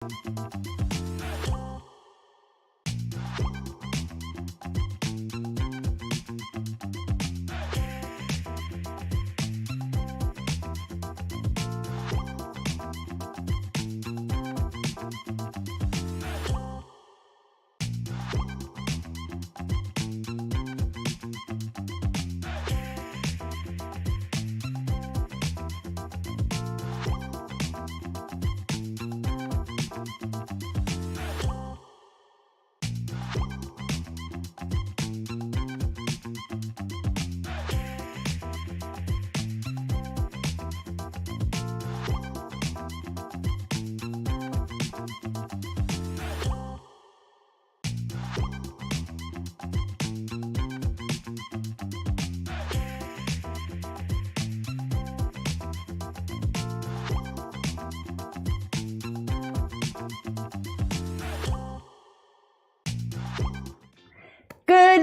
Good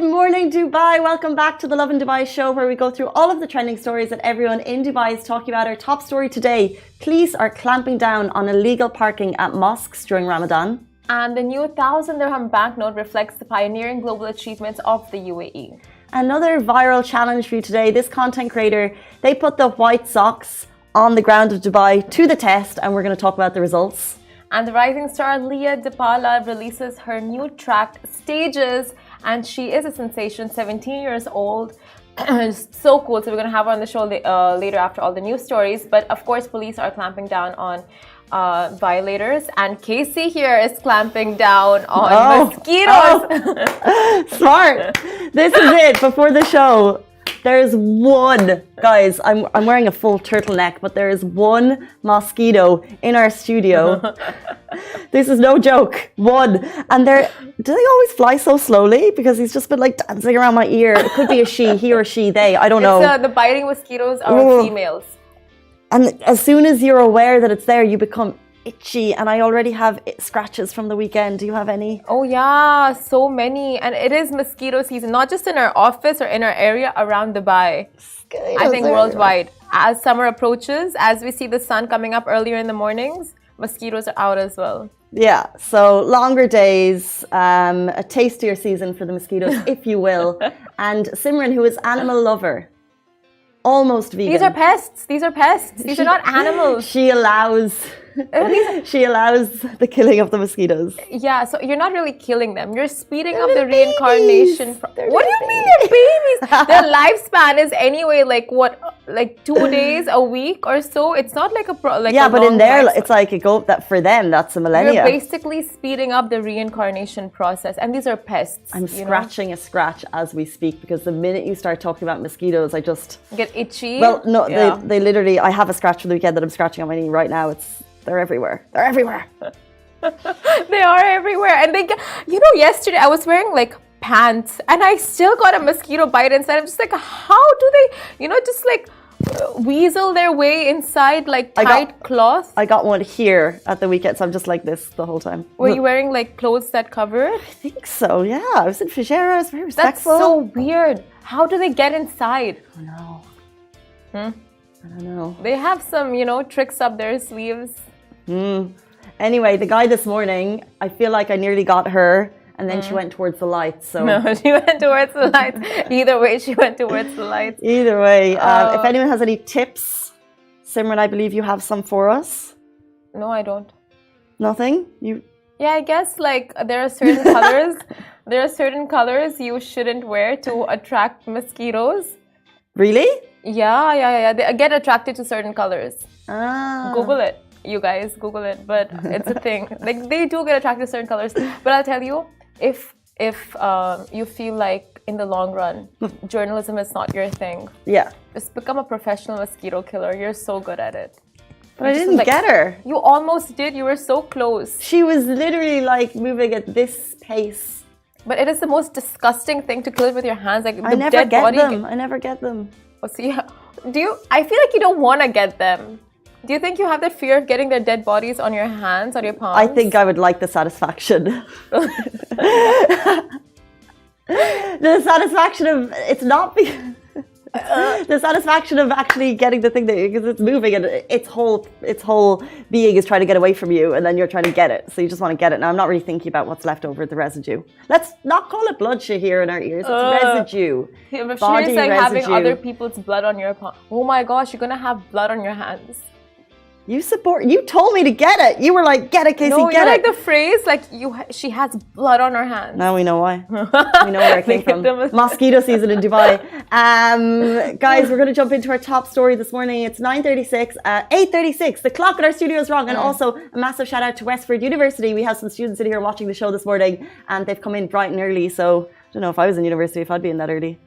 morning, Dubai. Welcome back to the Lovin Dubai show, where we go through all of the trending stories that everyone in Dubai is talking about. Our top story today: police are clamping down on illegal parking at mosques during Ramadan. And the new 1,000 Dirham banknote reflects the pioneering global achievements of the UAE. Another viral challenge for you today. This content creator, they put the white socks on the ground of Dubai to the test, and we're going to talk about the results. And the rising star Leah Depala releases her new track, Stages, and she is a sensation, 17 years old. So cool. So we're going to have her on the show later after all the news stories. But of course, police are clamping down on violators. And Casey here is clamping down on mosquitoes. Smart. This is it before the show. There's one, guys, I'm wearing a full turtleneck, but there is one mosquito in our studio. This is no joke. One. And do they always fly so slowly? Because he's just been like dancing around my ear. It could be a she, he or she, they, I don't know. The biting mosquitoes are females. And as soon as you're aware that it's there, you become itchy, and I already have scratches from the weekend. Do you have any? Oh yeah, so many. And it is mosquito season, not just in our office or in our area, around Dubai. I think worldwide. As summer approaches, as we see the sun coming up earlier in the mornings, mosquitoes are out as well. Yeah, so longer days, a tastier season for the mosquitoes, if you will. And Simran, who is animal lover, almost vegan. These are pests. These are not animals. She allows the killing of the mosquitoes. Yeah, so you're not really killing them. You're speeding up the reincarnation. What do you mean they're babies? Their lifespan is anyway like 2 days, a week or so. It's not like but in there it's like that for them that's a millennia. You're basically speeding up the reincarnation process, and these are pests. I'm scratching a scratch as we speak, because the minute you start talking about mosquitoes, I just get itchy. Well, no, yeah. They literally. I have a scratch from the weekend that I'm scratching on my knee right now. They're everywhere. They're everywhere. They are everywhere. And yesterday I was wearing like pants and I still got a mosquito bite inside. I'm just like, how do they, just like weasel their way inside like tight cloth? I got one here at the weekend, so I'm just like this the whole time. Were you wearing like clothes that cover it? I think so, yeah. I was in Fijera. I was very respectful. That's so weird. How do they get inside? I don't know. I don't know. They have some, tricks up their sleeves. Anyway, the guy this morning, I feel like I nearly got her, and then she went towards the lights. So no, she went towards the lights. Either way, she went towards the lights. Either way, if anyone has any tips, Simran, I believe you have some for us. No, I don't. Nothing? Yeah, I guess like there are certain colors. There are certain colors you shouldn't wear to attract mosquitoes. Really? Yeah. They get attracted to certain colors. Google it. You guys Google it, but it's a thing. Like they do get attracted to certain colors. But I'll tell you, if you feel like in the long run, journalism is not your thing. Yeah. Just become a professional mosquito killer. You're so good at it. But I didn't get her. You almost did. You were so close. She was literally like moving at this pace. But it is the most disgusting thing to kill it with your hands. Like I never get them. Oh, so yeah. I feel like you don't want to get them. Do you think you have the fear of getting their dead bodies on your hands, on your palms? I think I would like the satisfaction. The satisfaction of it's not The satisfaction of actually getting the thing that because it's moving and its whole being is trying to get away from you, and then you're trying to get it. So you just want to get it. Now I'm not really thinking about what's left over the residue. Let's not call it bloodshed here in our ears. It's residue. Yeah, but Body she's like having residue. other people's blood on your palm. Oh my gosh, you're gonna have blood on your hands. You told me to get it. You were like, get it, Casey, No, get you it. like the phrase, like she has blood on her hands. Now we know why. We know where it came from. Mosquito season in Dubai. Guys, we're going to jump into our top story this morning. It's 8:36. The clock in our studio is wrong. And also a massive shout out to Westford University. We have some students in here watching the show this morning, and they've come in bright and early. So I don't know if I was in university if I'd be in that early.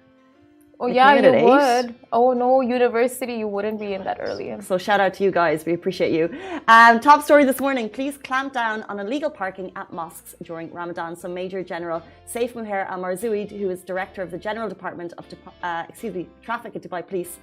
Oh yeah, you would. Oh no, university, you wouldn't be in that early. So shout out to you guys. We appreciate you. Top story this morning. Police clamp down on illegal parking at mosques during Ramadan. So Major General Saif Muhair Al Marzouid, who is Director of the General Department of Traffic at Dubai Police,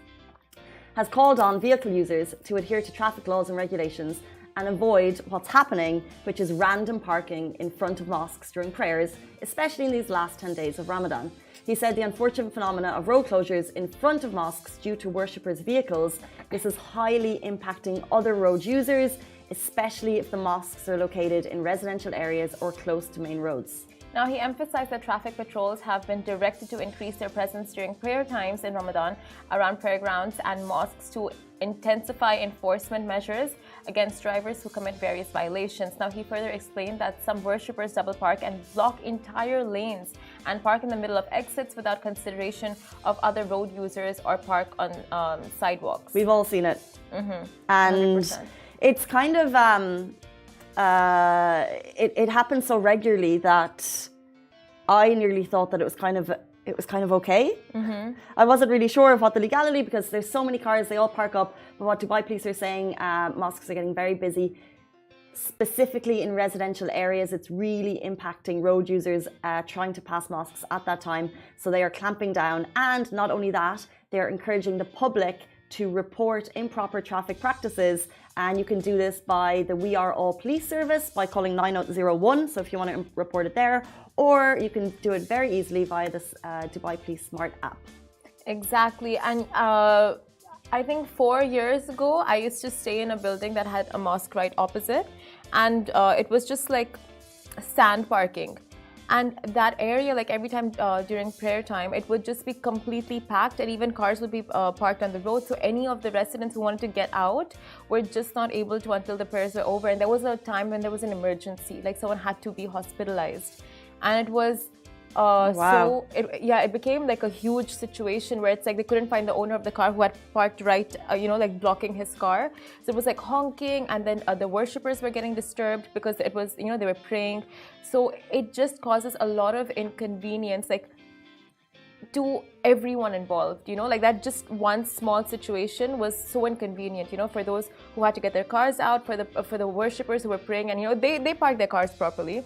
has called on vehicle users to adhere to traffic laws and regulations and avoid what's happening, which is random parking in front of mosques during prayers, especially in these last 10 days of Ramadan. He said the unfortunate phenomena of road closures in front of mosques due to worshippers' vehicles, this is highly impacting other road users, especially if the mosques are located in residential areas or close to main roads. Now, he emphasized that traffic patrols have been directed to increase their presence during prayer times in Ramadan around prayer grounds and mosques to intensify enforcement measures against drivers who commit various violations. Now, he further explained that some worshippers double park and block entire lanes and park in the middle of exits without consideration of other road users or park on sidewalks. We've all seen it. And 100%. it's kind of it happens so regularly that I nearly thought that it was kind of okay. I wasn't really sure of what the legality, because there's so many cars, they all park up. But what Dubai police are saying, mosques are getting very busy, specifically in residential areas. It's really impacting road users trying to pass mosques at that time. So they are clamping down. And not only that, they're encouraging the public to report improper traffic practices. And you can do this by the We Are All Police service by calling 9001. So if you want to report it there, or you can do it very easily via this Dubai Police Smart app. Exactly. And I think 4 years ago, I used to stay in a building that had a mosque right opposite. And it was just like sand parking. And that area, like every time during prayer time, it would just be completely packed, and even cars would be parked on the road. So any of the residents who wanted to get out were just not able to until the prayers were over. And there was a time when there was an emergency, like someone had to be hospitalized. And it was it became like a huge situation where it's like they couldn't find the owner of the car who had parked right, like blocking his car. So it was like honking, and then the worshippers were getting disturbed because it was, they were praying. So it just causes a lot of inconvenience, like to everyone involved, like that just one small situation was so inconvenient, for those who had to get their cars out, for the worshippers who were praying, and they parked their cars properly.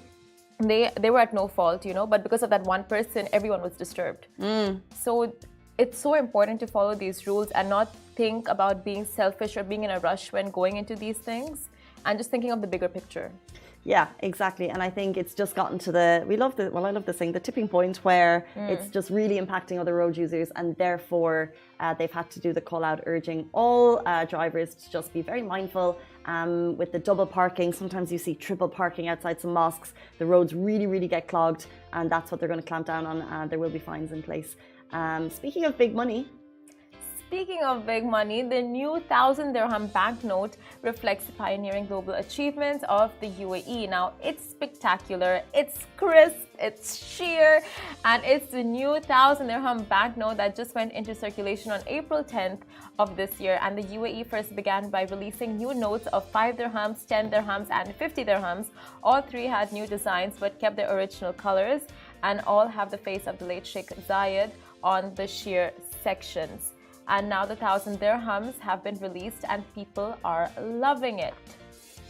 They were at no fault, but because of that one person, everyone was disturbed. So it's so important to follow these rules and not think about being selfish or being in a rush when going into these things, and just thinking of the bigger picture. Yeah, exactly. And I think it's just gotten to I love this thing, the tipping point where it's just really impacting other road users, and therefore they've had to do the call out urging all drivers to just be very mindful with the double parking. Sometimes you see triple parking outside some mosques. The roads really, really get clogged, and that's what they're going to clamp down on. There will be fines in place. Speaking of big money, Speaking of big money, the new 1,000 Dirham banknote reflects the pioneering global achievements of the UAE. Now, it's spectacular, it's crisp, it's sheer, and it's the new 1,000 Dirham banknote that just went into circulation on April 10th of this year. And the UAE first began by releasing new notes of 5 dirhams, 10 dirhams, and 50 dirhams. All three had new designs but kept their original colors, and all have the face of the late Sheikh Zayed on the sheer sections. And now the 1,000 dirhams have been released and people are loving it.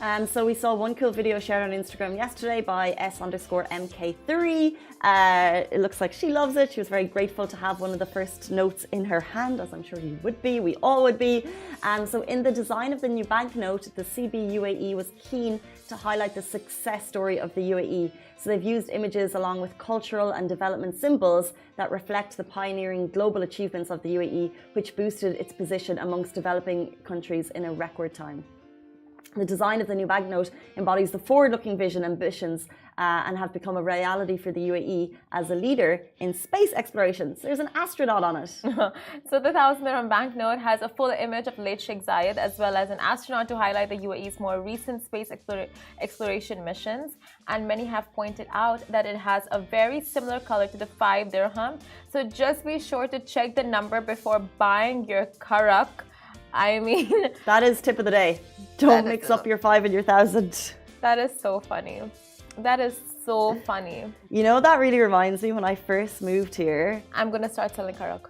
So we saw one cool video shared on Instagram yesterday by S_MK3. It looks like she loves it. She was very grateful to have one of the first notes in her hand, as I'm sure you would be, we all would be. So in the design of the new banknote, the CB UAE was keen to highlight the success story of the UAE. So they've used images along with cultural and development symbols that reflect the pioneering global achievements of the UAE, which boosted its position amongst developing countries in a record time. The design of the new banknote embodies the forward-looking vision and ambitions and have become a reality for the UAE as a leader in space exploration. So there's an astronaut on it. So the 1,000 dirham banknote has a full image of late Sheikh Zayed as well as an astronaut to highlight the UAE's more recent space exploration missions. And many have pointed out that it has a very similar color to the 5 dirham. So just be sure to check the number before buying your karak. I mean... That is tip of the day. Don't mix up your 5 and your 1,000. That is so funny. That is so funny. You know, that really reminds me when I first moved here. I'm going to start selling karak.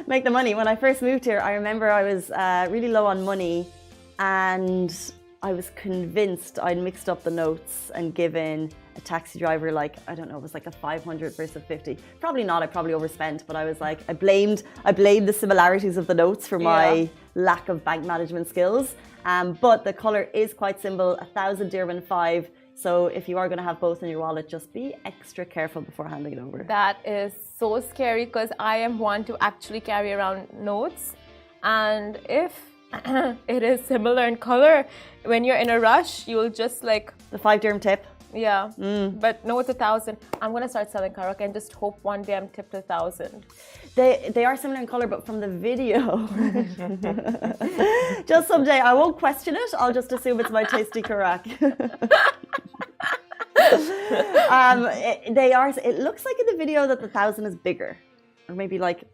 Make the money. When I first moved here, I remember I was really low on money and I was convinced I'd mixed up the notes and given a taxi driver like, I don't know, it was like a 500 versus 50. Probably not, I probably overspent, but I was like, I blamed the similarities of the notes for my lack of bank management skills. But the color is quite simple, 1,000 dirham and 5. So if you are going to have both in your wallet, just be extra careful before handing it over. That is so scary because I am one to actually carry around notes. And if it is similar in color, when you're in a rush, you'll just like... The 5 dirham tip. Yeah, but no, it's 1,000. I'm going to start selling karak and just hope one day I'm tipped 1,000. They are similar in color, but from the video. Just someday, I won't question it. I'll just assume it's my tasty karak. It looks like in the video that the 1,000 is bigger. Or maybe like...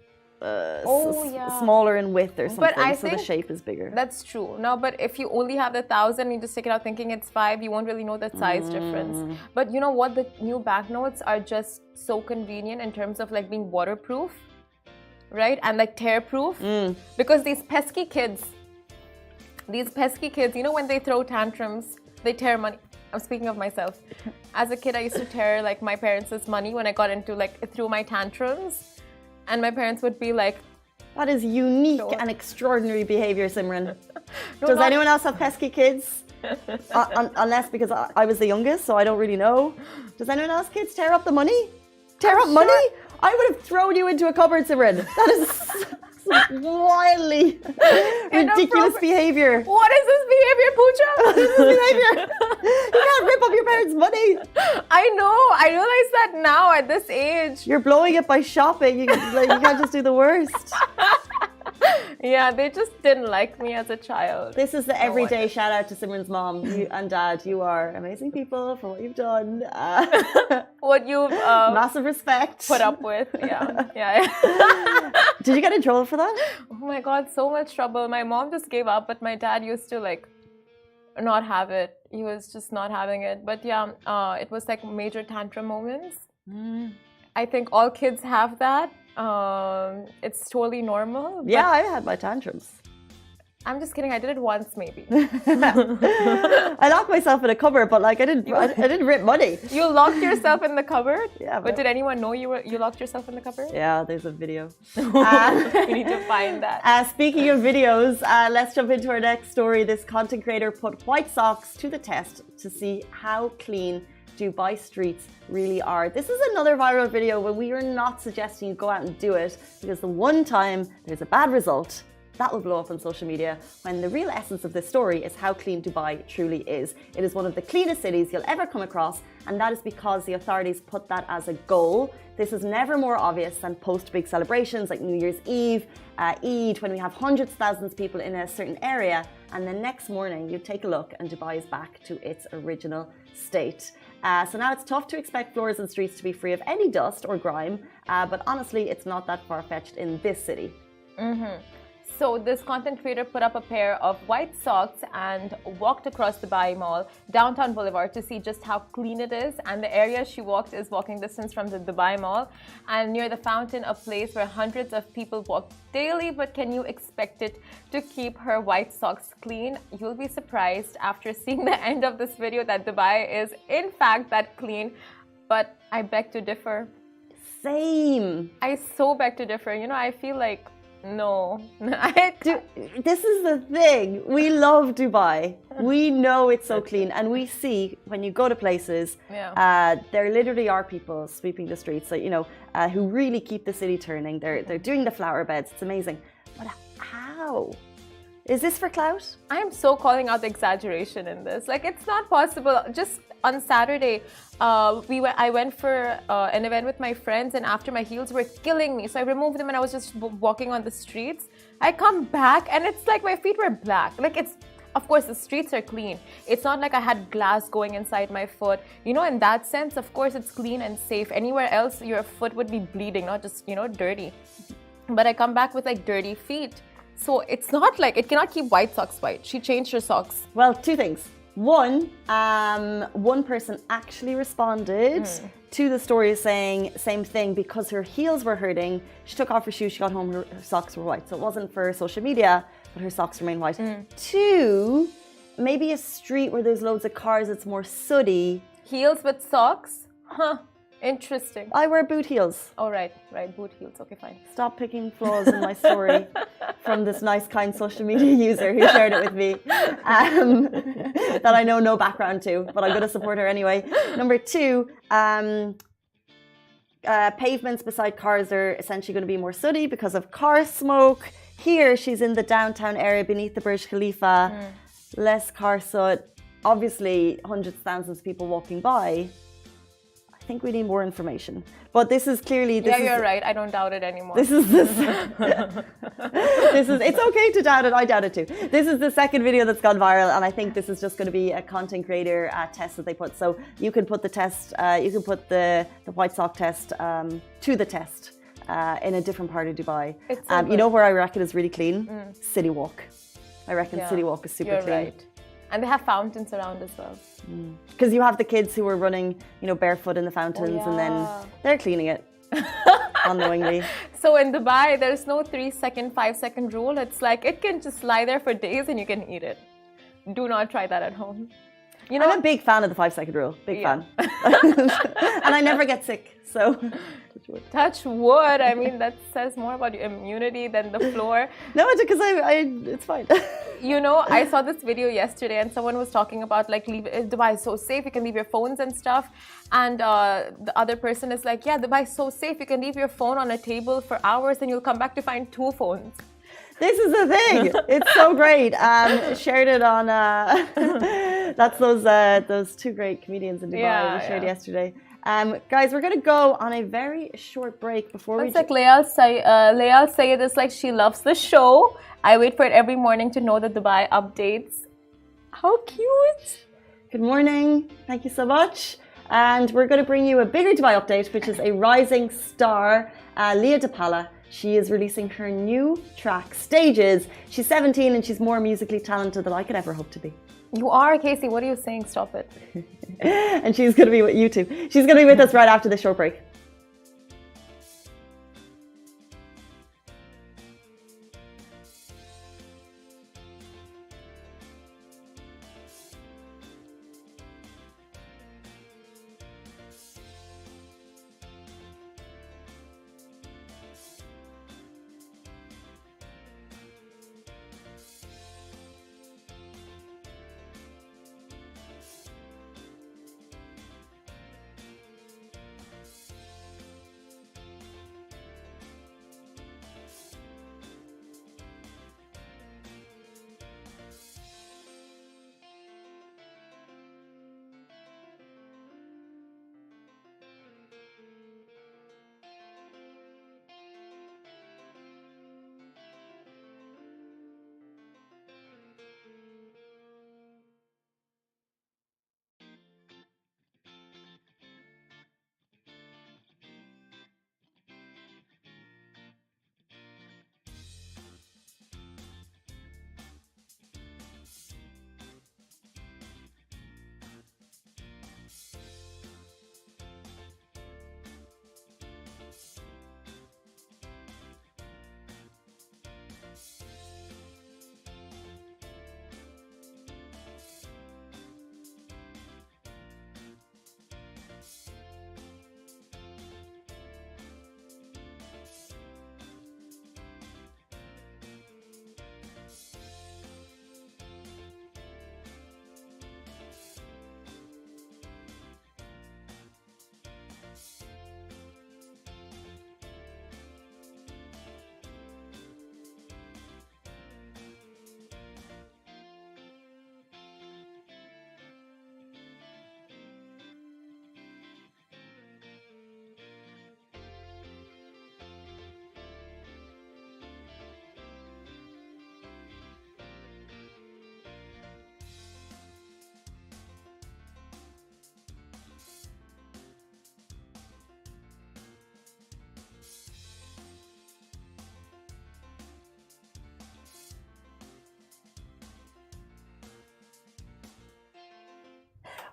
smaller in width or something, but I so think the shape is bigger. That's true. No, but if you only have the 1,000, you just take it out thinking it's 5, you won't really know the size difference. But you know what? The new banknotes are just so convenient in terms of like being waterproof, right? And like tear-proof. Because these pesky kids, you know, when they throw tantrums, they tear money. I'm speaking of myself. As a kid, I used to tear like my parents' money when I got into like through my tantrums. And my parents would be like... That is unique and extraordinary behavior, Simran. Does anyone else have pesky kids? Unless because I was the youngest, so I don't really know. Does anyone else kids tear up the money? Tear up money? I would have thrown you into a cupboard, Simran. That is wildly ridiculous behavior. What is this behavior, Pooja? What is this behavior? You can't rip up your parents' money. I know. I realize that now at this age. You're blowing it by shopping. You can't just do the worst. Yeah, they just didn't like me as a child. This is the everyday shout out to Simran's mom and dad. You are amazing people for what you've done. What you've massive respect put up with. Yeah. Did you get in trouble for that? Oh my God, so much trouble. My mom just gave up, but my dad used to like not have it. He was just not having it. But yeah, it was like major tantrum moments. I think all kids have that. It's totally normal. Yeah, I had my tantrums. I'm just kidding. I did it once, maybe. I locked myself in a cupboard, but like I didn't rip money. You locked yourself in the cupboard? Yeah. But did anyone know you locked yourself in the cupboard? Yeah, there's a video. We need to find that. Speaking of videos, let's jump into our next story. This content creator put white socks to the test to see how clean Dubai streets really are. This is another viral video where we are not suggesting you go out and do it, because the one time there's a bad result, that will blow up on social media, when the real essence of this story is how clean Dubai truly is. It is one of the cleanest cities you'll ever come across, and that is because the authorities put that as a goal. This is never more obvious than post big celebrations like New Year's Eve, Eid, when we have hundreds of thousands of people in a certain area, and the next morning you take a look and Dubai is back to its original state. So now it's tough to expect floors and streets to be free of any dust or grime, but honestly, it's not that far-fetched in this city. So this content creator put up a pair of white socks and walked across Dubai Mall, downtown Boulevard, to see just how clean it is. And the area she walked is walking distance from the Dubai Mall and near the fountain, a place where hundreds of people walk daily. But can you expect it to keep her white socks clean? You'll be surprised after seeing the end of this video that Dubai is in fact that clean. But I beg to differ. Same. I so beg to differ. You know, I feel like no. This is the thing. We love Dubai. We know it's so clean, and we see when you go to places, there literally are people sweeping the streets, like, you know, who really keep the city turning. They're doing the flower beds. It's amazing. But how? Is this for clout? I am so calling out the exaggeration in this. Like, it's not possible. Just on Saturday, I went for an event with my friends, and after my heels were killing me, so I removed them and I was just walking on the streets. I come back and it's like my feet were black. Like, it's, of course, the streets are clean. It's not like I had glass going inside my foot. You know, in that sense, of course, it's clean and safe. Anywhere else, your foot would be bleeding, not just, you know, dirty. But I come back with like dirty feet. So it's not like, it cannot keep white socks white. She changed her socks. Well, two things. One person actually responded to the story saying same thing because her heels were hurting. She took off her shoes, she got home, her socks were white. So it wasn't for social media, but her socks remain white. Two, maybe a street where there's loads of cars, it's more sooty. Heels with socks? Huh. Interesting. I wear boot heels. Oh, right, boot heels. Okay, fine. Stop picking flaws in my story from this nice, kind social media user who shared it with me that I know no background to, but I'm going to support her anyway. Number two, pavements beside cars are essentially going to be more sooty because of car smoke. Here, she's in the downtown area beneath the Burj Khalifa. Less car soot. Obviously, hundreds of thousands of people walking by. I think we need more information. But this is clearly... You're right. I don't doubt it anymore. It's okay to doubt it. I doubt it too. This is the second video that's gone viral, and I think this is just going to be a content creator test that they put. So you can put the test, you can put the white sock test to the test in a different part of Dubai. You know where I reckon is really clean? City Walk. I reckon City Walk is super clean. Right. And they have fountains around as well. Because you have the kids who are running, you know, barefoot in the fountains, and then they're cleaning it unknowingly. So in Dubai, there's no 3-second, 5-second rule. It's like it can just lie there for days and you can eat it. Do not try that at home. You know, I'm a big fan of the 5-second rule. Big fan. And I never get sick. So touch wood. Touch wood. I mean, that says more about your immunity than the floor. No, it's because it's fine. You know, I saw this video yesterday and someone was talking about like Dubai is so safe, you can leave your phones and stuff. And the other person is like, yeah, Dubai is so safe, you can leave your phone on a table for hours and you'll come back to find 2 phones. This is the thing. It's so great. Shared it on. That's those 2 great comedians in Dubai we shared yesterday. Guys, we're going to go on a very short break before we... It's like Layal Sayed is like, she loves the show. I wait for it every morning to know the Dubai updates. How cute. Good morning. Thank you so much. And we're going to bring you a bigger Dubai update, which is a rising star, Leah Depala. She is releasing her new track, Stages. She's 17 and she's more musically talented than I could ever hope to be. You are, Casey. What are you saying? Stop it. And she's going to be with you too. She's going to be with us right after this short break.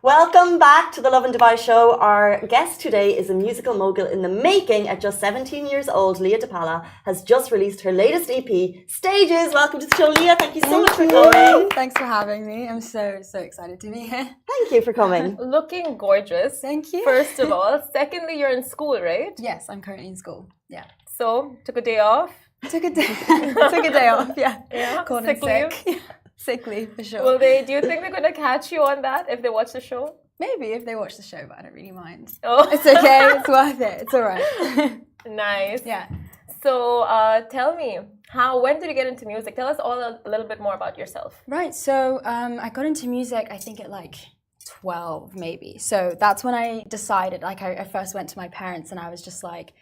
Welcome back to the Lovin Dubai show. Our guest today is a musical mogul in the making. At just 17 years old, Leah Depala has just released her latest EP, Stages. Welcome to the show, Leah. Thank you so much for coming. Thanks for having me. I'm so excited to be here. Thank you for coming. Looking gorgeous. Thank you. First of all. Secondly, you're in school, right? Yes, I'm currently in school. Yeah. So, took a day off? Took a day off, yeah. Called in Sick leave? sick. Sick leave for sure. Do you think they're going to catch you on that if they watch the show? Maybe if they watch the show, but I don't really mind. Oh. It's okay. It's worth it. It's all right. Nice. Yeah. So, tell me, when did you get into music? Tell us all a little bit more about yourself. Right. So, I got into music, I think at like 12 maybe. So that's when I decided, like I first went to my parents and I was just like,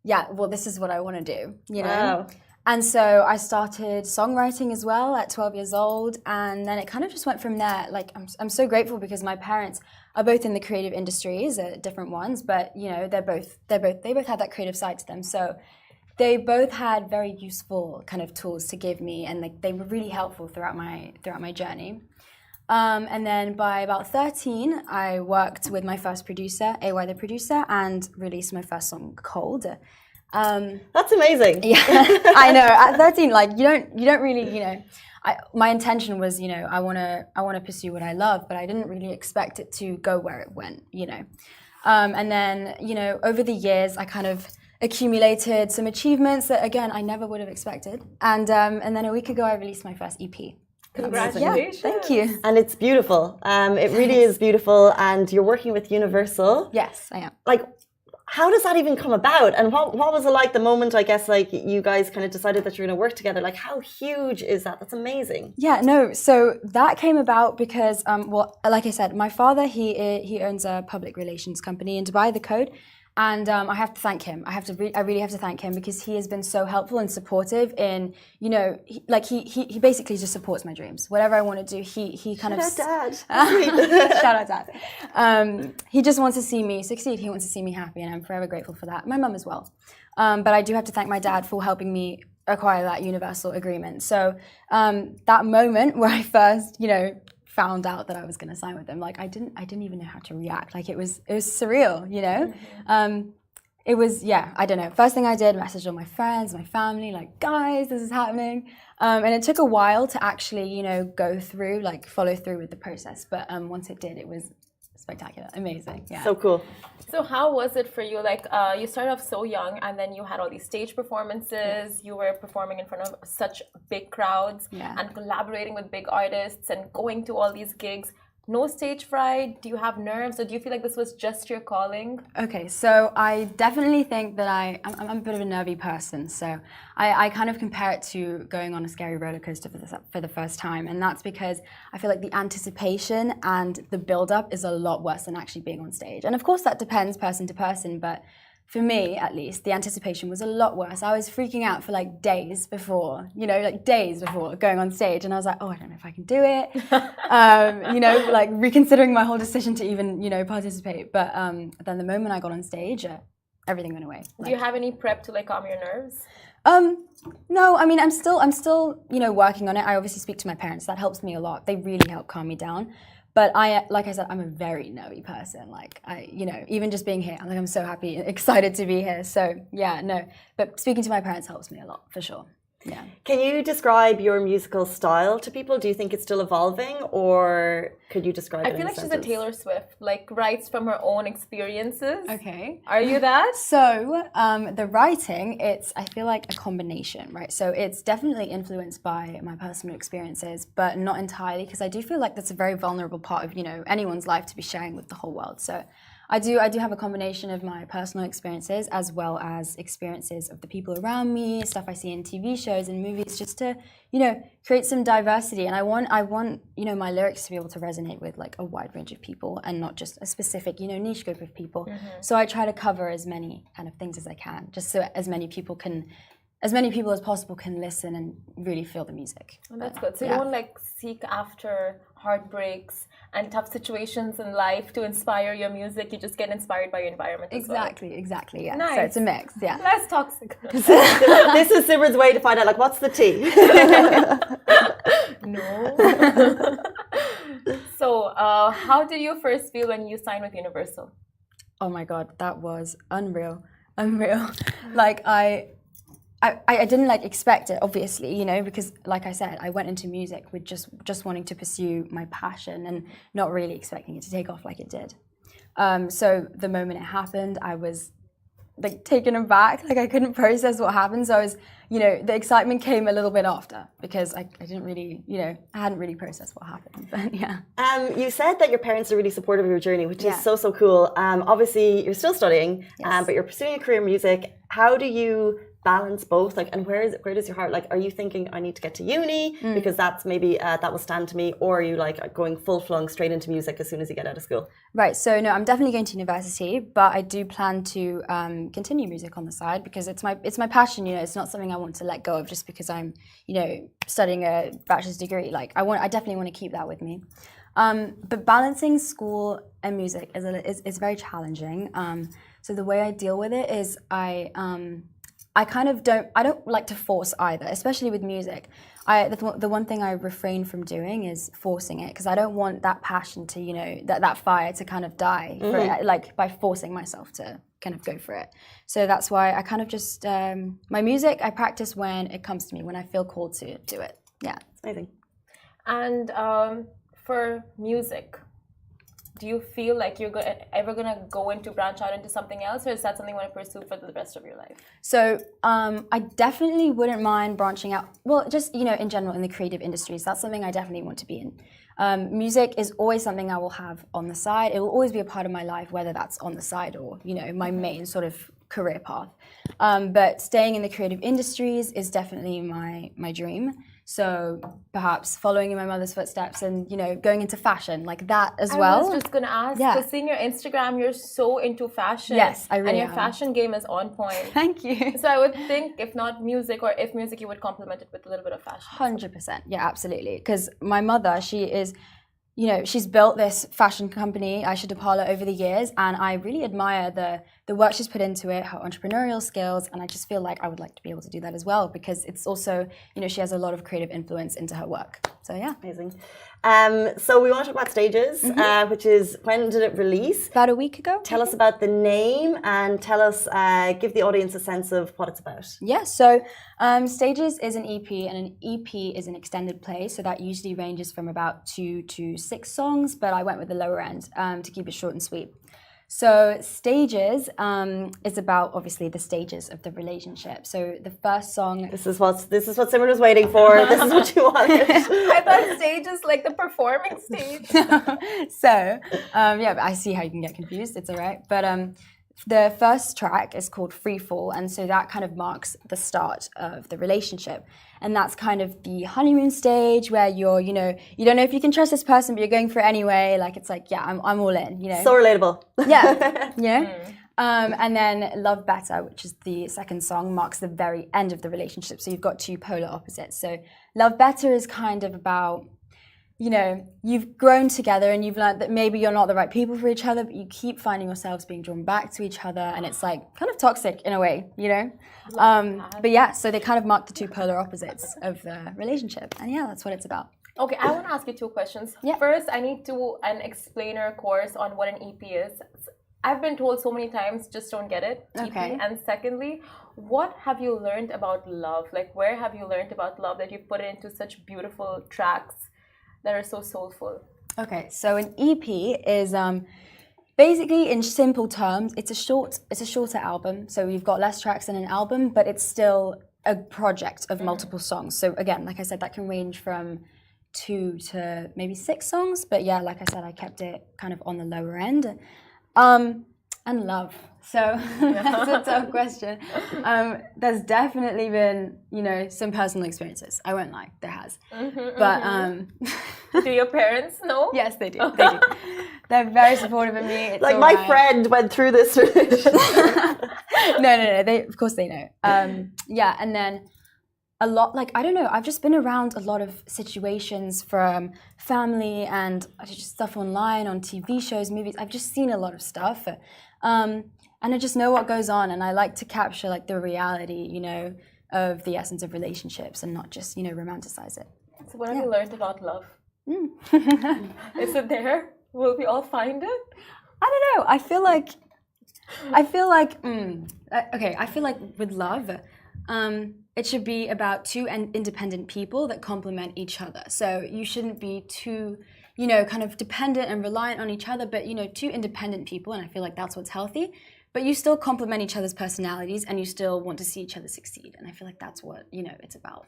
yeah, well, this is what I want to do, you know? Wow. And so I started songwriting as well at 12 years old, and then it kind of just went from there. Like I'm so grateful because my parents are both in the creative industries, different ones, but you know they both had that creative side to them. So they both had very useful kind of tools to give me, and like they were really helpful throughout my journey. And then by about 13, I worked with my first producer, AY the producer, and released my first song, Cold. That's amazing. Yeah, I know. At 13, like you don't really, you know. My intention was, you know, I wanna pursue what I love, but I didn't really expect it to go where it went, you know. And then, you know, over the years, I kind of accumulated some achievements that, again, I never would have expected. And then a week ago, I released my first EP. Congratulations. Yeah, thank you. And it's beautiful. It really is beautiful. And you're working with Universal. Yes, I am. Like, how does that even come about? And what was it like the moment, I guess, like you guys kind of decided that you're going to work together? Like, how huge is that? That's amazing. Yeah, no. So that came about because, well, like I said, my father, he owns a public relations company in Dubai, The Code. And I have to thank him. I really have to thank him because he has been so helpful and supportive in, you know, he basically just supports my dreams. Whatever I want to do, he kind of. Shout out, Dad. Shout out, Dad. He just wants to see me succeed. He wants to see me happy, and I'm forever grateful for that. My mum as well. But I do have to thank my dad for helping me acquire that Universal agreement. So that moment where I first, you know, found out that I was going to sign with them, like I didn't even know how to react. Like it was surreal, you know. It was, yeah, I don't know. First thing I did, messaged all my friends, my family, like, guys, this is happening. And it took a while to actually, you know, follow through with the process. But once it did, it was spectacular, amazing. Yeah. So cool. So how was it for you? Like you started off so young, and then you had all these stage performances. You were performing in front of such big crowds, and collaborating with big artists, and going to all these gigs. No stage fright? Do you have nerves, or do you feel like this was just your calling? Okay, so I definitely think that I'm a bit of a nervy person. So I kind of compare it to going on a scary roller coaster for the first time. And that's because I feel like the anticipation and the build-up is a lot worse than actually being on stage. And of course that depends person to person, but for me, at least, the anticipation was a lot worse. I was freaking out for like days before, you know, like days before going on stage. And I was like, oh, I don't know if I can do it. You know, like reconsidering my whole decision to even, you know, participate. But then the moment I got on stage, everything went away. Do you have any prep to like calm your nerves? No, I mean, I'm still, you know, working on it. I obviously speak to my parents. That helps me a lot. They really help calm me down. But like I said, I'm a very nervy person. Like you know, even just being here, I'm so happy and excited to be here. So yeah, no. But speaking to my parents helps me a lot, for sure. Yeah. Can you describe your musical style to people? Do you think it's still evolving, or could you describe it? I feel like she's a Taylor Swift, like writes from her own experiences. Okay. Are you that? So the writing, I feel like a combination, right? So it's definitely influenced by my personal experiences, but not entirely, because I do feel like that's a very vulnerable part of, you know, anyone's life to be sharing with the whole world. So I do have a combination of my personal experiences as well as experiences of the people around me, stuff I see in TV shows and movies, just to, you know, create some diversity. And I want, you know, my lyrics to be able to resonate with like a wide range of people and not just a specific, you know, niche group of people. Mm-hmm. So I try to cover as many kind of things as I can, just so as many people as possible can listen and really feel the music. Oh, that's good. So you don't like seek after heartbreaks and tough situations in life to inspire your music. You just get inspired by your environment. Exactly. Yeah. Nice. So it's a mix. Yeah. Less toxic. This is Simran's way to find out, like, what's the tea? No. So, how did you first feel when you signed with Universal? Oh my God, that was unreal. Like I didn't like expect it, obviously, you know, because like I said, I went into music with just wanting to pursue my passion and not really expecting it to take off like it did. So the moment it happened, I was like taken aback, like I couldn't process what happened. So I was, you know, the excitement came a little bit after because I didn't really, you know, I hadn't really processed what happened. But yeah. You said that your parents are really supportive of your journey, which is Yeah. so cool. Obviously, you're still studying, Yes. but you're pursuing a career in music. How do you balance both? Like, and where does your heart? Like, are you thinking I need to get to uni because that's maybe that will stand to me, or are you like going full flung straight into music as soon as you get out of school? Right. So no, I'm definitely going to university, but I do plan to continue music on the side because it's my passion. You know, it's not something I want to let go of just because I'm, you know, studying a bachelor's degree. Like I definitely want to keep that with me. But balancing school and music is very challenging. So the way I deal with it is I kind of don't like to force either, especially with music. The one thing I refrain from doing is forcing it because I don't want that passion to, you know, that fire to kind of die for it, like by forcing myself to kind of go for it. So that's why I kind of just my music I practice when it comes to me, when I feel called to do it. Yeah. Amazing. And for music, do you feel like you're ever gonna go into branch out into something else, or is that something you want to pursue for the rest of your life? So I definitely wouldn't mind branching out. Well, just, you know, in general in the creative industries, that's something I definitely want to be in. Music is always something I will have on the side. It will always be a part of my life, whether that's on the side or, you know, my main sort of career path. But staying in the creative industries is definitely my dream. So perhaps following in my mother's footsteps and, you know, going into fashion like that as well. I was just gonna ask, because seeing your Instagram, you're so into fashion. Yes, I really am. And your am. fashion game is on point. Thank you. So I would think if not music, or if music, you would complement it with a little bit of fashion. 100%. Yeah, absolutely. Because my mother, she is, you know, she's built this fashion company, Aisha Depala, over the years, and I really admire the work she's put into it, her entrepreneurial skills, and I just feel like I would like to be able to do that as well because it's also, you know, she has a lot of creative influence into her work. So yeah. Amazing. So we want to talk about Stages, which is, when did it release? About a week ago. Tell us about the name and tell us, give the audience a sense of what it's about. Yeah, so Stages is an EP, and an EP is an extended play, so that usually ranges from about 2 to 6 songs, but I went with the lower end to keep it short and sweet. So Stages is about obviously the stages of the relationship. So the first song. This is what Simran was waiting for. This is what you wanted. I thought stage is like the performing stage. So yeah, but I see how you can get confused. It's all right. But the first track is called Free Fall, and so that kind of marks the start of the relationship. And that's kind of the honeymoon stage where you're, you know, you don't know if you can trust this person, but you're going for it anyway. Like, it's like, yeah, I'm all in, you know. So relatable. Yeah, you know. And then Love Better, which is the second song, marks the very end of the relationship. So you've got two polar opposites. So Love Better is kind of about, you know, you've grown together and you've learned that maybe you're not the right people for each other, but you keep finding yourselves being drawn back to each other, and it's like kind of toxic in a way, you know. But yeah, so they kind of mark the two polar opposites of the relationship, and yeah, that's what it's about. Okay, I want to ask you 2 questions. Yeah. First, I need an explainer course on what an EP is. I've been told so many times, just don't get it. Okay. EP. And secondly, what have you learned about love? Like, where have you learned about love that you put it into such beautiful tracks that are so soulful? Okay, so an EP is basically, in simple terms, it's a shorter album. So you've got less tracks than an album, but it's still a project of multiple songs. So again, like I said, that can range from 2 to maybe 6 songs. But yeah, like I said, I kept it kind of on the lower end. And love. So that's a tough question. There's definitely been, you know, some personal experiences. I won't lie, there has. But do your parents know? Yes, they do. They do. They're very supportive of me. It's like my friend went through this. No. They, of course, they know. Yeah, and then a lot, like, I don't know, I've just been around a lot of situations from family and just stuff online, on TV shows, movies. I've just seen a lot of stuff. And I just know what goes on, and I like to capture like the reality, you know, of the essence of relationships and not just, you know, romanticize it. So what have you learned about love? Is it there? Will we all find it? I don't know. I feel like with love, it should be about two independent people that complement each other. So you shouldn't be too, kind of dependent and reliant on each other, but, two independent people, and I feel like that's what's healthy. But you still complement each other's personalities and you still want to see each other succeed. And I feel like that's what, it's about.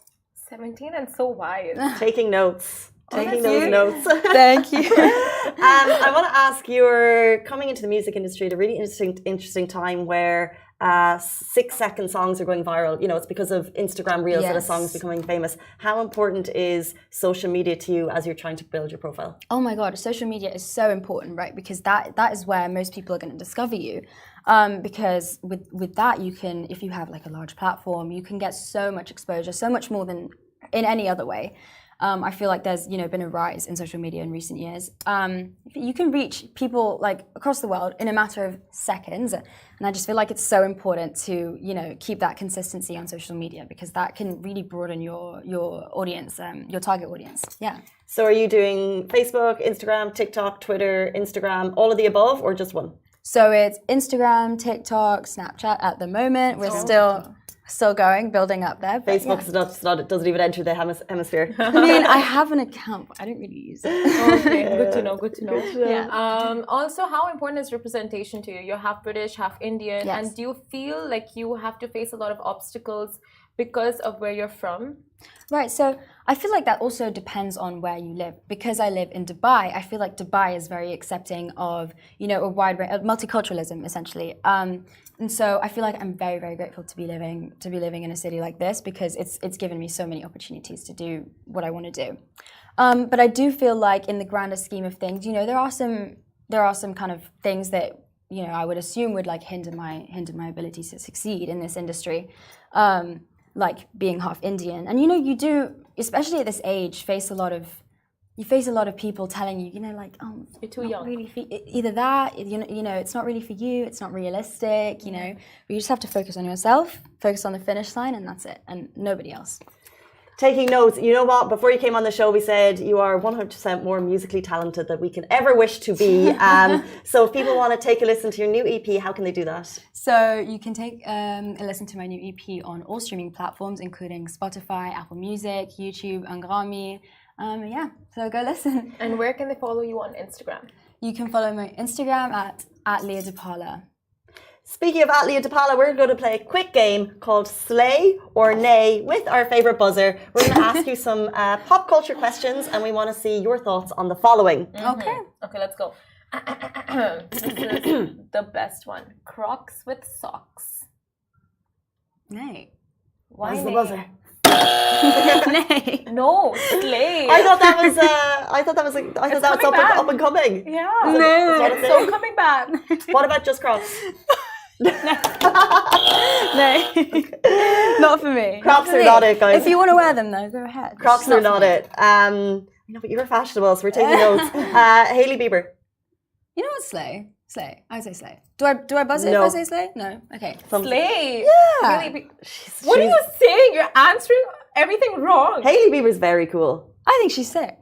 17 and so wise. Taking notes. Taking those notes. Thank you. I want to ask, you're coming into the music industry at a really interesting time where 6-second songs are going viral. It's because of Instagram Reels that a song is becoming famous. How important is social media to you as you're trying to build your profile? Oh my God, social media is so important, right? Because that is where most people are going to discover you. Because with that, you can, if you have like a large platform, you can get so much exposure, so much more than in any other way. I feel like there's been a rise in social media in recent years. You can reach people like across the world in a matter of seconds, and I just feel like it's so important to keep that consistency on social media because that can really broaden your audience, your target audience. Yeah. So are you doing Facebook, Instagram, TikTok, Twitter, Instagram, all of the above, or just one? So it's Instagram, TikTok, Snapchat at the moment. We're still going, building up there. Facebook it doesn't even enter the hemisphere. I mean, I have an account, but I don't really use it. Okay, good to know. Yeah. Also, how important is representation to you? You're half British, half Indian, Yes. and do you feel like you have to face a lot of obstacles because of where you're from? Right, so I feel like that also depends on where you live. Because I live in Dubai, I feel like Dubai is very accepting of, a wide range of multiculturalism, essentially. And so I feel like I'm very, very grateful to be living in a city like this because it's given me so many opportunities to do what I want to do. But I do feel like in the grander scheme of things, there are some kind of things that I would assume would like hinder my ability to succeed in this industry. Like being half Indian, and you do, especially at this age, face a lot of people telling you, like, oh, you're too young. Really either that, it's not really for you, it's not realistic, but you just have to focus on yourself, focus on the finish line, and that's it, and nobody else. Taking notes. You know what? Before you came on the show, we said you are 100% more musically talented than we can ever wish to be. So if people want to take a listen to your new EP, how can they do that? So you can take a listen to my new EP on all streaming platforms, including Spotify, Apple Music, YouTube, Angrami. So go listen. And where can they follow you on Instagram? You can follow my Instagram at Leah Depala. Speaking of Leah Depala, we're going to play a quick game called Slay or Nay with our favourite buzzer. We're going to ask you some pop culture questions and we want to see your thoughts on the following. Okay, let's go. This is the best one. Crocs with socks. Nay. Why What's the nay? buzzer? Nay. No, slay. I thought that was up and coming. Yeah. No. It's so coming back. What about just Crocs? No, not for me. Crocs are not it, guys. If you want to wear them, though, go ahead. Crocs It's are not for me. it. But you're fashionable, so we're taking notes. Hailey Bieber. You know what, slay? Slay. I say slay. Do I buzz it No. if I say slay? No. Okay. Slay. Yeah. Really what are you saying? You're answering everything wrong. Hailey Bieber's very cool. I think she's sick.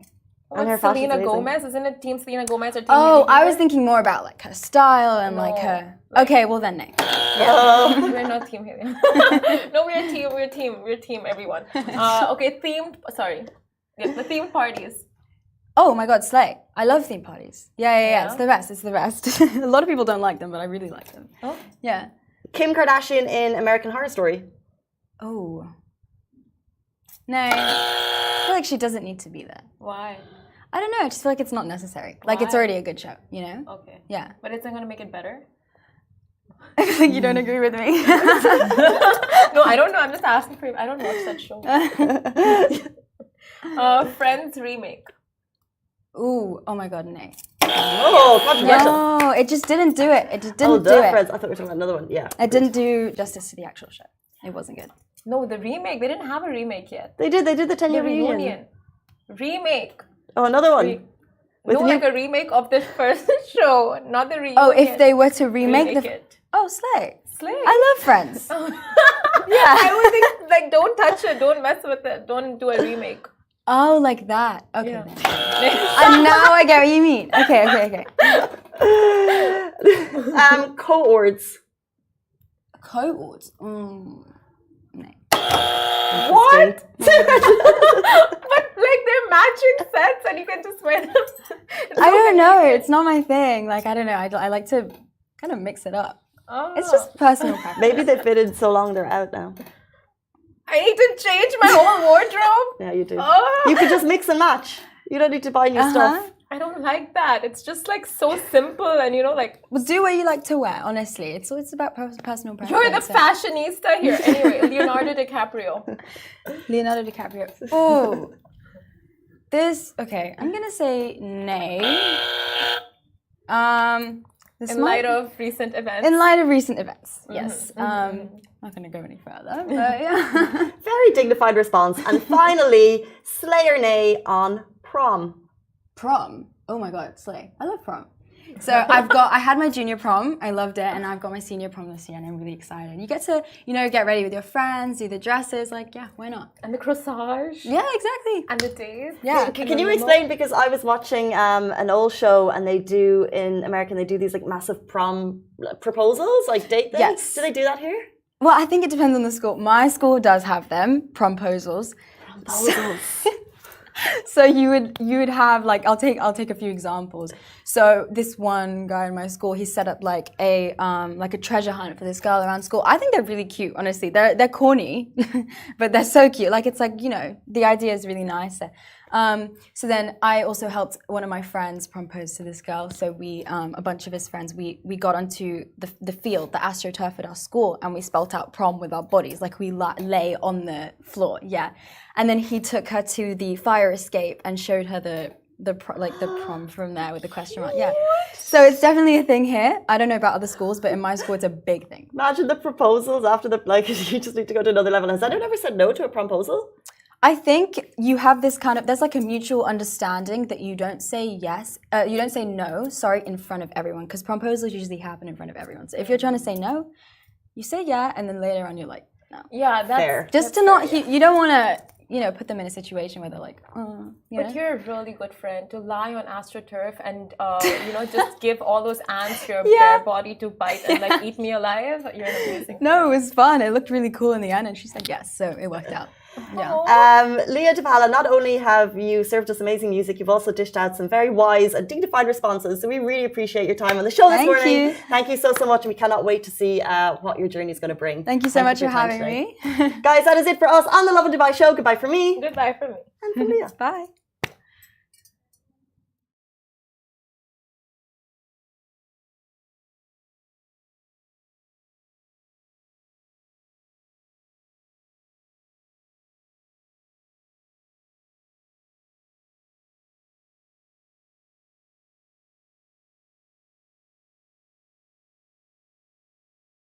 And her What's fashion's Selena amazing. Gomez? Isn't it Team Selena Gomez or Team Oh, Hailey I was Bieber? thinking more about like her style and like her. Okay, well then nay. We're not Team Haley. No, we're team, everyone. Okay, the themed parties. Oh my god, slay. I love theme parties. Yeah. It's the best. A lot of people don't like them, but I really like them. Oh. Yeah. Kim Kardashian in American Horror Story. Oh. No. I feel like she doesn't need to be there. Why? I don't know, I just feel like it's not necessary. Like it's Why? already a good show, Okay. Yeah. But it's not gonna make it better? I feel like you don't agree with me. No, I don't know. I'm just asking for you. I don't watch that show. Friends remake. Ooh, oh my god, nay. Oh, controversial. No, it just didn't do it. It just didn't do it. Friends. I thought we were talking about another one. Yeah. It didn't do justice to the actual show. It wasn't good. No, the remake. They didn't have a remake yet. They did the 10-year The reunion. Remake. Oh, another one. Like a remake of the first show, not the reunion. Oh, if they were to remake it. Oh, slay. Slay. I love Friends. Yeah. I would think, don't touch it. Don't mess with it. Don't do a remake. Oh, like that. Okay. Yeah. And now I get what you mean. Okay. Cohorts. Cohorts. No. What? But like they're matching sets and you can just wear them. I don't know. It's not my thing. Like, I don't know. I like to kind of mix it up. Oh. It's just personal preference. Maybe they fitted so long they're out now. I need to change my whole wardrobe. Yeah, you do. Oh. You could just mix and match. You don't need to buy new stuff. I don't like that. It's just like so simple and like. Well, do what you like to wear, honestly. It's about personal preference. You're the fashionista here. Anyway, Leonardo DiCaprio. Oh. Okay, I'm going to say nay. In light of recent events. In light of recent events, yes. Not going to go any further, but yeah. Very dignified response. And finally, slay or nay on prom. Prom. Oh my God, slay. I love prom. So I had my junior prom. I loved it. And I've got my senior prom this year and I'm really excited. You get to, get ready with your friends, do the dresses. Like, yeah, why not? And the corsage. Yeah, exactly. And the days. Yeah. Can you explain? Because I was watching an old show and they do, in America, they do these like massive prom proposals, like date things. Yes. Do they do that here? Well, I think it depends on the school. My school does have them, promposals. So you would have like I'll take a few examples. So this one guy in my school, he set up like a treasure hunt for this girl around school. I think they're really cute, honestly. They're corny, but they're so cute. Like it's like, the idea is really nice. So then I also helped one of my friends propose to this girl. So we a bunch of his friends, we got onto the field, the AstroTurf at our school, and we spelt out prom with our bodies, like we lay on the floor, yeah. And then he took her to the fire escape and showed her the prom from there with the question mark, yeah. So it's definitely a thing here. I don't know about other schools, but in my school it's a big thing. Imagine the proposals after you just need to go to another level. Has anyone ever said no to a promposal? I think you have this there's like a mutual understanding that you don't say no, in front of everyone, because promposals usually happen in front of everyone. So if you're trying to say no, you say yeah, and then later on you're like, no. Yeah, that's fair. Just to not, you don't want to, put them in a situation where they're like, oh, But you're a really good friend to lie on AstroTurf and, just give all those ants your bare body to bite and like eat me alive. You're an amazing friend. No, it was fun. It looked really cool in the end, and she said yes, so it worked out. Yeah. Leah DePala, not only have you served us amazing music, you've also dished out some very wise and dignified responses. So we really appreciate your time on the show this morning. Thank you so much. And we cannot wait to see what your journey is going to bring. Thank you so much for having me. Guys, that is it for us on the Lovin Dubai show. Goodbye from me. Goodbye from me. And from Leah. Bye.